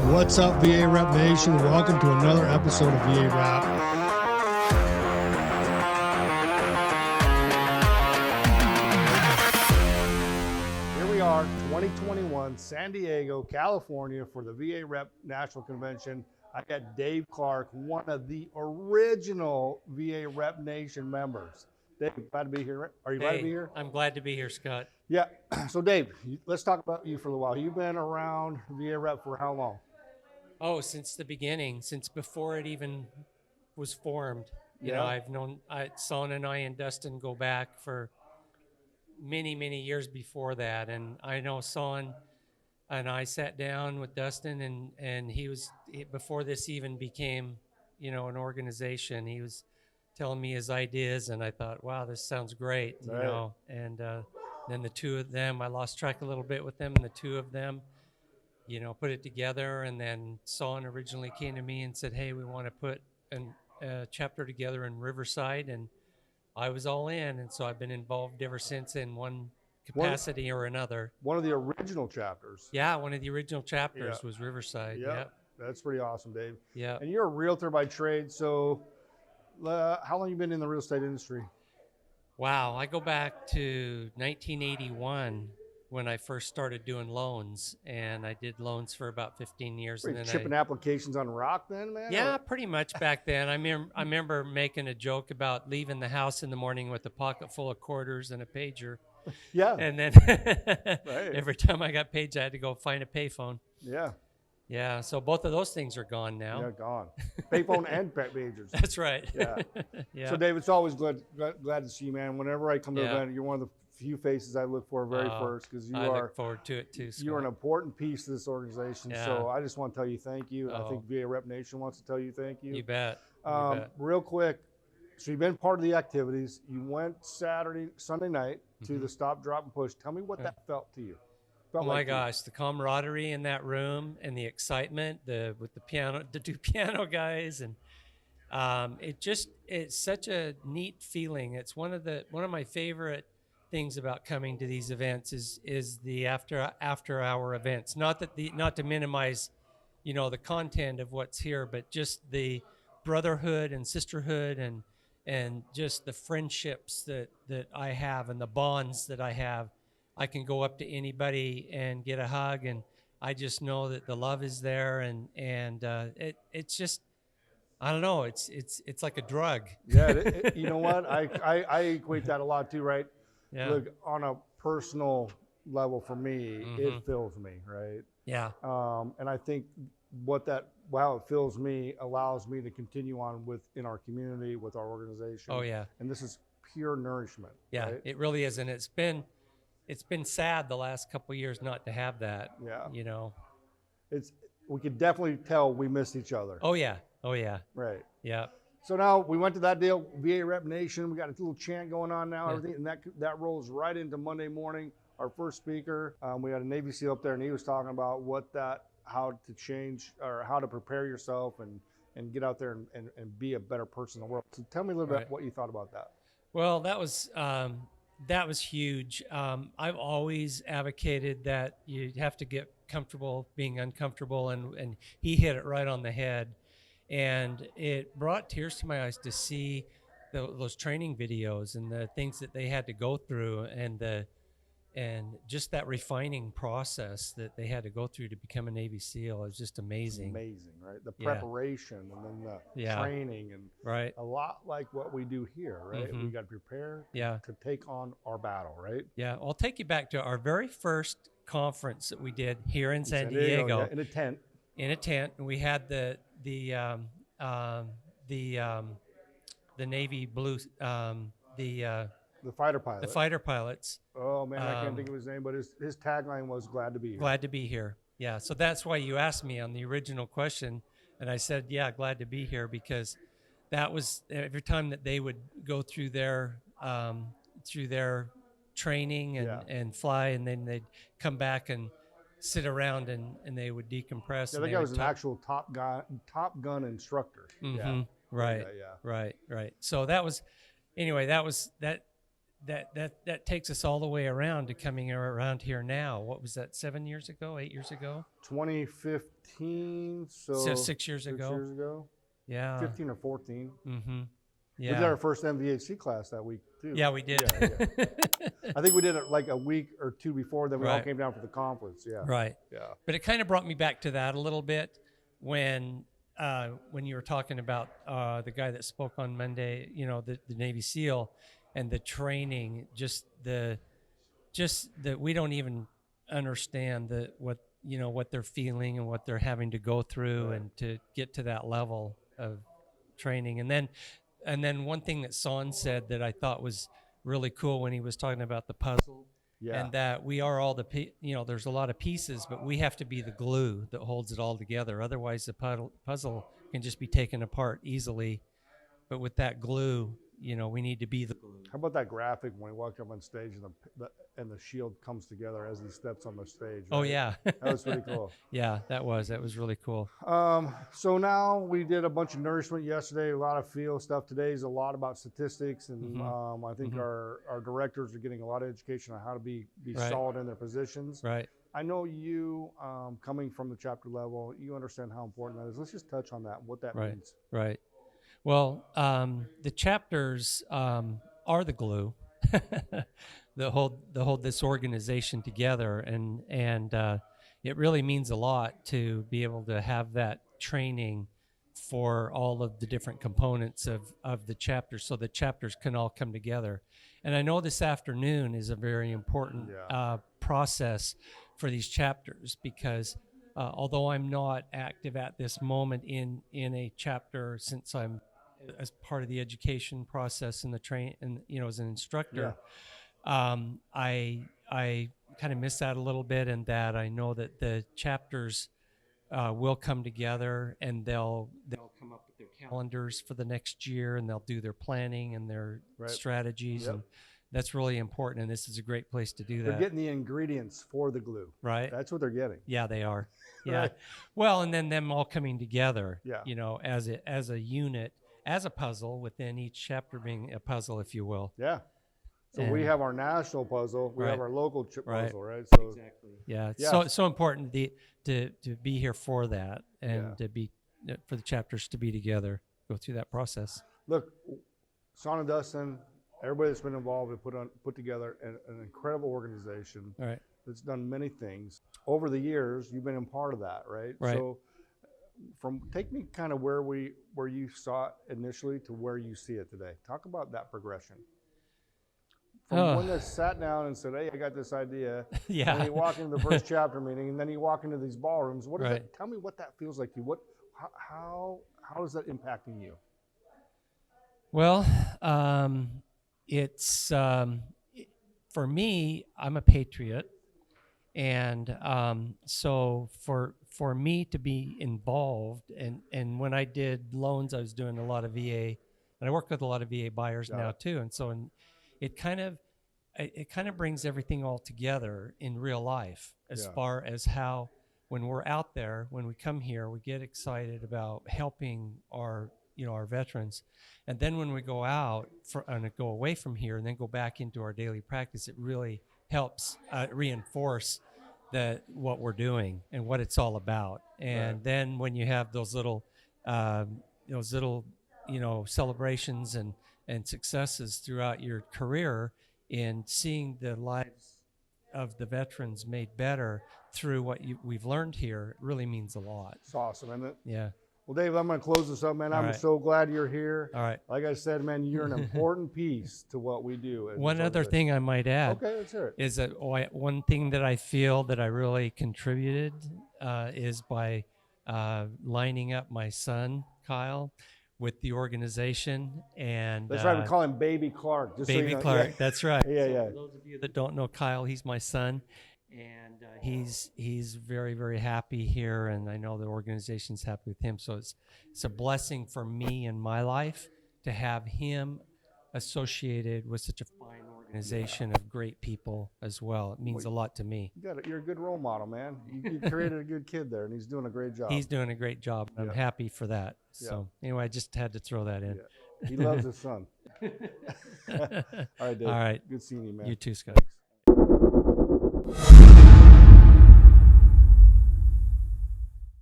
What's up, VAREP Nation? Welcome to another episode of VARAP. Here we are, 2021, San Diego, California, for the VAREP National Convention. I got Dave Clark, one of the original VAREP Nation members. Dave, glad to be here. Are you glad to be here? I'm glad to be here, Scott. Yeah. So, Dave, let's talk about you for a little while. You've been around VAREP for how long? Oh, since the beginning, since before it even was formed. You know, I've known Son and I and Dustin go back for many, many years before that. And I know Son and I sat down with Dustin and before this even became, you know, an organization, he was telling me his ideas and I thought, wow, this sounds great, you know. And then the two of them, I lost track a little bit with them, and the two of them, you know, put it together. And then Son originally came to me and said, hey, we want to put a chapter together in Riverside, and I was all in. And so I've been involved ever since in one capacity or another. One of the original chapters. Yeah, one of the original chapters was Riverside. Yeah, Yep. That's pretty awesome, Dave. Yeah. And you're a realtor by trade, so how long you been in the real estate industry? Wow, I go back to 1981 when I first started doing loans, and I did loans for about 15 years. Were you and then chipping applications on rock then, man? Yeah, or? pretty much back then. I remember making a joke about leaving the house in the morning with a pocket full of quarters and a pager. Yeah. And then Right. every time I got paged, I had to go find a payphone. Yeah. Yeah, so both of those things are gone now. Yeah, gone. Payphone and pagers. That's right. Yeah. Yeah. So, Dave, it's always glad to see you, man. Whenever I come to an Yeah. event, you're one of the few faces I look for first, because I look forward to it too, Scott. you're an important piece of this organization. Yeah. So I just want to tell you thank you. I Oh. think VAREP Nation wants to tell you thank you. You bet. Real quick, so you've been part of the activities. You went Sunday night to the Stop, Drop, and Push. Tell me what that felt to you. Oh my gosh, the camaraderie in that room and the excitement, with the two piano guys, and it's such a neat feeling. It's one of my favorite things about coming to these events is the after hour events. Not to minimize, you know, the content of what's here, but just the brotherhood and sisterhood and just the friendships that I have and the bonds that I have. I can go up to anybody and get a hug, and I just know that the love is there, and it's just, I don't know, it's like a drug. Yeah, you know what? I equate that a lot too, right? Yeah. Look, on a personal level for me, it fills me, right? Yeah. And I think how it fills me allows me to continue on in our community, with our organization. Oh yeah. And this is pure nourishment. Yeah, right? it really is, and it's been sad the last couple of years not to have that. Yeah. You know. We could definitely tell we missed each other. Oh yeah. Oh yeah. Right. Yeah. So now we went to that deal, VAREP Nation. We got a little chant going on now, Yeah. everything, and that rolls right into Monday morning. Our first speaker, we had a Navy SEAL up there, and he was talking about how to change or how to prepare yourself and get out there and be a better person in the world. So tell me a little bit what you thought about that. Well, that was huge. I've always advocated that you have to get comfortable being uncomfortable, and he hit it right on the head. And it brought tears to my eyes to see those training videos and the things that they had to go through, and just that refining process that they had to go through to become a Navy SEAL is just amazing. Amazing, right? The preparation and then the training, and a lot like what we do here, right? We got to prepare to take on our battle, right? Yeah, I'll take you back to our very first conference that we did here in San Diego. Yeah, in a tent. In a tent, and we had the Navy Blue, the fighter pilot. The fighter pilots. Oh man, I can't think of his name, but his tagline was "Glad to be here." Glad to be here. Yeah, so that's why you asked me on the original question, and I said, yeah, glad to be here, because that was every time that they would go through their training and fly, and then they'd come back and sit around and they would decompress. Yeah, that guy was an actual Top Gun instructor. Right. So that was that takes us all the way around to coming around here now. What was that, 7 years ago, 8 years ago? 2015, So 6 years 6 ago. years ago. Yeah. 15 or 14. Mm-hmm. We Yeah. did our first MVHC class that week too. Yeah, we did. Yeah. I think we did it like a week or two before, then we all Right. came down for the conference. Yeah. Right. Yeah. But it kind of brought me back to that a little bit when you were talking about the guy that spoke on Monday, the Navy SEAL and the training, just that we don't even understand what they're feeling and what they're having to go through, Right. and to get to that level of training. And then one thing that Son said that I thought was really cool when he was talking about the puzzle. Yeah. And that we are all there's a lot of pieces, but we have to be the glue that holds it all together. Otherwise, the puzzle can just be taken apart easily. But with that glue, we need to be the glue. How about that graphic when he walked up on stage and the shield comes together as he steps on the stage? Oh, right? yeah. That was pretty cool. Yeah, that was really cool. So now we did a bunch of nourishment yesterday, a lot of field stuff. Today's a lot about statistics, and I think our directors are getting a lot of education on how to be Right. solid in their positions. Right. I know you, coming from the chapter level, you understand how important that is. Let's just touch on that, what that Right. means. Right. Well, the chapters are the glue that hold this organization together, and it really means a lot to be able to have that training for all of the different components of the chapters, so the chapters can all come together. And I know this afternoon is a very important process for these chapters, because although I'm not active at this moment in a chapter, since I'm as part of the education process and the as an instructor, I kind of miss that a little bit, and that I know that the chapters will come together, and they'll come up with their calendars for the next year, and they'll do their planning and their strategies, and that's really important. And this is a great place to do that. They're getting the ingredients for the glue. Right. That's what they're getting. Yeah, they are. Yeah. Right. Well, and then them all coming together. Yeah. As a unit, as a puzzle, within each chapter being a puzzle, if you will. Yeah. So we have our national puzzle, we have our local puzzle, right? So Exactly. Yeah. It's Yeah. so important to be here for that, and to be for the chapters to be together, go through that process. look, Son and Dustin, everybody that's been involved and put together an incredible organization All right. that's done many things. Over the years, you've been a part of that, right? Right. So take me kind of where you saw it initially to where you see it today. Talk about that progression. From when they sat down and said, hey, I got this idea. Yeah. And you walk into the first chapter meeting, and then you walk into these ballrooms. What is Right. that? Tell me what that feels like to you. How is that impacting you? Well, it's for me, I'm a patriot, and so for me to be involved, and when I did loans, I was doing a lot of VA, and I work with a lot of VA buyers now too, and so it kind of brings everything all together in real life, as far as how, when we're out there, when we come here, we get excited about helping our veterans. And then when we go out and go away from here and then go back into our daily practice, it really helps reinforce what we're doing and what it's all about. And then when you have those little celebrations and successes throughout your career, in seeing the lives of the veterans made better through what we've learned here, it really means a lot. It's awesome, isn't it? Yeah. Well, Dave, I'm going to close this up, man. I'm right. so glad you're here. All right. Like I said, man, you're an important piece to what we do. One other thing I might add let's hear it. is that one thing that I feel that I really contributed is by lining up my son, Kyle, with the organization. And That's right. We call him Baby Clark. Just Baby so you know. Clark. Yeah. That's right. Yeah, So yeah. for those of you that don't know Kyle, he's my son, and he's very, very happy here, and I know the organization's happy with him. So it's a blessing for me in my life to have him associated with such a fine organization of great people as well. It means a lot to me. You're a good role model, man. You created a good kid there, and he's doing a great job. He's doing a great job. I'm happy for that. So anyway, I just had to throw that in. Yeah. He loves his son. All right, Dave. All right. Good seeing you, man. You too, Scott.